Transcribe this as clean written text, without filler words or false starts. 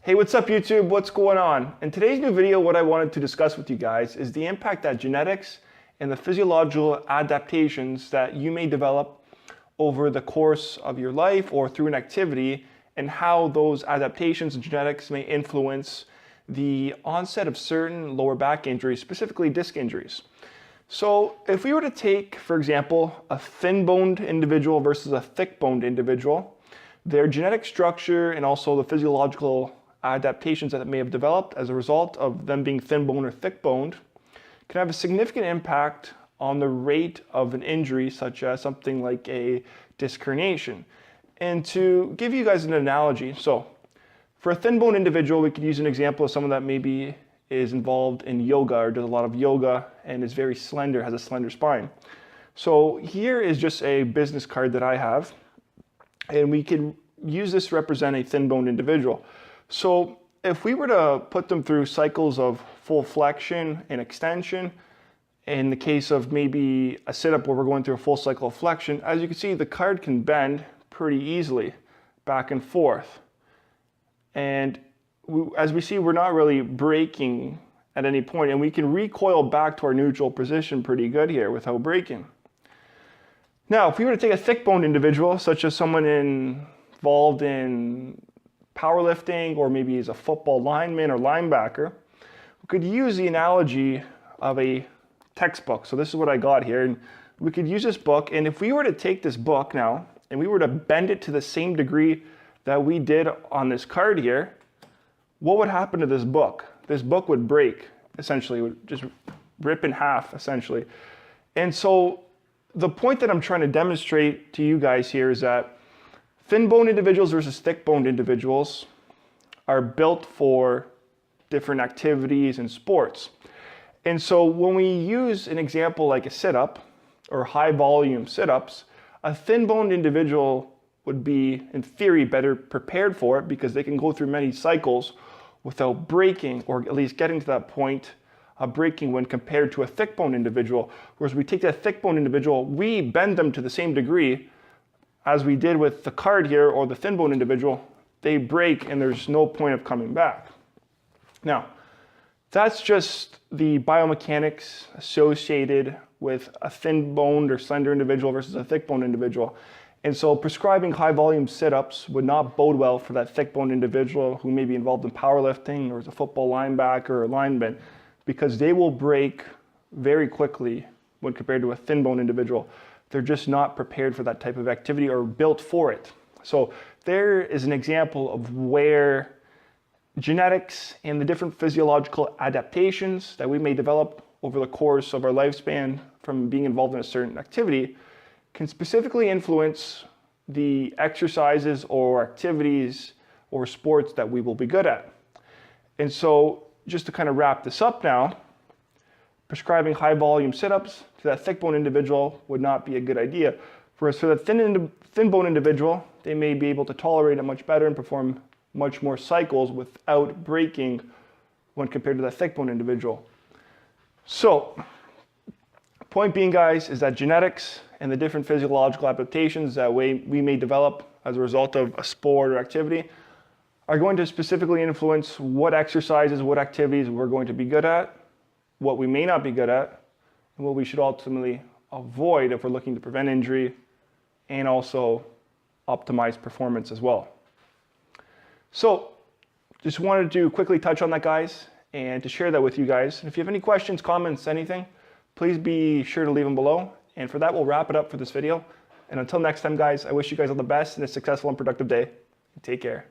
Hey, what's up YouTube? What's going on? In today's new video, what I wanted to discuss with you guys is the impact that genetics and the physiological adaptations that you may develop over the course of your life or through an activity, and how those adaptations and genetics may influence the onset of certain lower back injuries, specifically disc injuries. So if we were to take, for example, a thin-boned individual versus a thick-boned individual, their genetic structure and also the physiological adaptations that may have developed as a result of them being thin-boned or thick-boned can have a significant impact on the rate of an injury, such as something like a disc herniation. And to give you guys an analogy, so for a thin-boned individual, we could use an example of someone that maybe is involved in yoga or does a lot of yoga and is very slender, has a slender spine. So here is just a business card that I have, and we can use this to represent a thin-boned individual. So if we were to put them through cycles of full flexion and extension, in the case of maybe a sit-up where we're going through a full cycle of flexion, as you can see, the card can bend pretty easily back and forth. And as we see, we're not really breaking at any point, and we can recoil back to our neutral position pretty good here without breaking. Now, if we were to take a thick-boned individual, such as someone involved in powerlifting, or maybe as a football lineman or linebacker, we could use the analogy of a textbook. So this is what I got here, and we could use this book, and if we were to take this book now, and we were to bend it to the same degree that we did on this card here, what would happen to this book? This book would break, essentially, would just rip in half, essentially. And so the point that I'm trying to demonstrate to you guys here is that thin-boned individuals versus thick-boned individuals are built for different activities and sports. And so when we use an example like a sit-up or high-volume sit-ups, a thin-boned individual would be, in theory, better prepared for it because they can go through many cycles without breaking, or at least getting to that point of breaking, when compared to a thick-boned individual. Whereas we take that thick-boned individual, we bend them to the same degree as we did with the card here, or the thin-boned individual, they break and there's no point of coming back. Now, that's just the biomechanics associated with a thin-boned or slender individual versus a thick-boned individual. And so prescribing high-volume sit-ups would not bode well for that thick-boned individual who may be involved in powerlifting or is a football linebacker or lineman, because they will break very quickly when compared to a thin-boned individual. They're just not prepared for that type of activity or built for it. So there is an example of where genetics and the different physiological adaptations that we may develop over the course of our lifespan from being involved in a certain activity can specifically influence the exercises or activities or sports that we will be good at. And so just to kind of wrap this up now, prescribing high volume sit-ups to that thick-boned individual would not be a good idea. Whereas for the thin-boned individual, they may be able to tolerate it much better and perform much more cycles without breaking when compared to that thick-boned individual. So, point being, guys, is that genetics and the different physiological adaptations that we may develop as a result of a sport or activity are going to specifically influence what exercises, what activities we're going to be good at, what we may not be good at, and what we should ultimately avoid if we're looking to prevent injury and also optimize performance as well. So just wanted to quickly touch on that, guys, and to share that with you guys. And if you have any questions, comments, anything, please be sure to leave them below. And for that, we'll wrap it up for this video. And until next time, guys, I wish you guys all the best and a successful and productive day. Take care.